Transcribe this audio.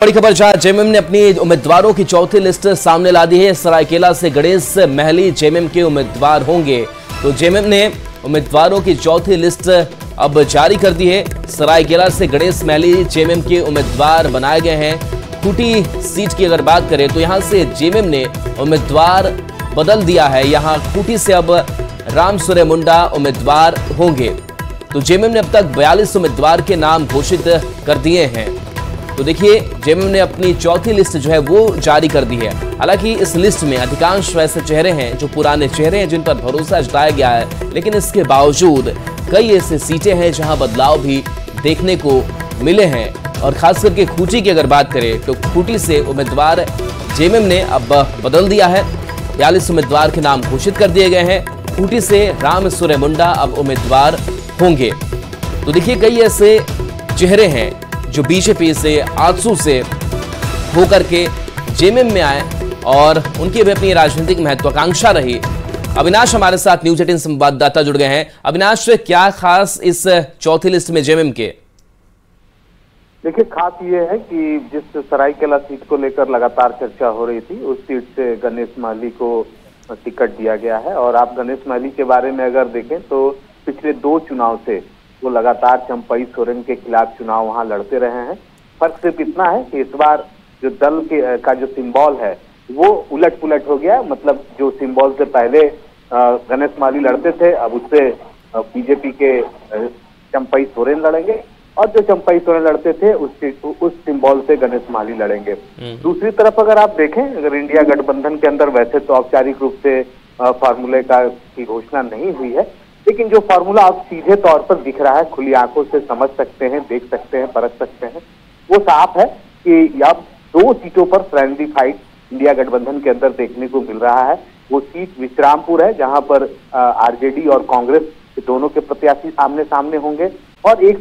बड़ी खबर जहां जेएमएम ने अपनी उम्मीदवारों की चौथी लिस्ट सामने ला दी है। सरायकेला से गणेश महली जेएमएम के उम्मीदवार होंगे। तो जेएमएम ने उम्मीदवारों की चौथी लिस्ट अब जारी कर दी है। सरायकेला से गणेश महली जेएमएम के उम्मीदवार बनाए गए हैं। खूंटी सीट की अगर बात करें तो यहां से जेएमएम ने उम्मीदवार बदल दिया है। यहां खूंटी से अब राम सूर्य मुंडा उम्मीदवार होंगे। तो जेएमएम ने अब तक 42 उम्मीदवार के नाम घोषित कर दिए हैं। तो देखिए, जेएमएम ने अपनी चौथी लिस्ट जो है वो जारी कर दी है। हालांकि इस लिस्ट में अधिकांश वैसे चेहरे हैं जो पुराने चेहरे हैं, जिन पर भरोसा जताया गया है, लेकिन इसके बावजूद कई ऐसी सीटें हैं जहां बदलाव भी देखने को मिले हैं। और खास करके खूंटी की अगर बात करें तो खूंटी से उम्मीदवार जेएमएम ने अब बदल दिया है। 42 उम्मीदवार के नाम घोषित कर दिए गए हैं। खूंटी से राम सूर्य मुंडा अब उम्मीदवार होंगे। तो देखिए, कई ऐसे चेहरे हैं जो बीजेपी से, आजसू से होकर के जेएमएम में आए और उनकी भी अपनी राजनीतिक महत्वाकांक्षा रही। अविनाश हमारे साथ न्यूज 18 संवाददाता जुड़ गए हैं। अविनाश, क्या खास इस चौथी लिस्ट में जेएमएम के? देखिए, खास ये है कि जिस सरायकेला सीट को लेकर लगातार चर्चा हो रही थी, उस सीट से गणेश महली को टिकट दिया गया है। और आप गणेश महली के बारे में अगर देखें तो पिछले 2 चुनाव से वो लगातार चंपई सोरेन के खिलाफ चुनाव वहां लड़ते रहे हैं। फर्क सिर्फ इतना है कि इस बार जो दल का जो सिंबल है वो उलट पुलट हो गया। मतलब जो सिंबल से पहले गणेश महली लड़ते थे, अब उससे बीजेपी के चंपई सोरेन लड़ेंगे, और जो चंपई सोरेन लड़ते थे उस सिंबल से गणेश महली लड़ेंगे। दूसरी तरफ अगर आप देखें, अगर इंडिया गठबंधन के अंदर वैसे तो औपचारिक रूप से फार्मूले की घोषणा नहीं हुई है, लेकिन जो फार्मूला अब सीधे तौर पर दिख रहा है, खुली आंखों से समझ सकते हैं, देख सकते हैं, परख सकते हैं, वो साफ है कि अब 2 सीटों पर फ्रेंडली फाइट इंडिया गठबंधन के अंदर देखने को मिल रहा है। वो सीट विश्रामपुर है, जहां पर आरजेडी और कांग्रेस दोनों के प्रत्याशी आमने सामने होंगे, और एक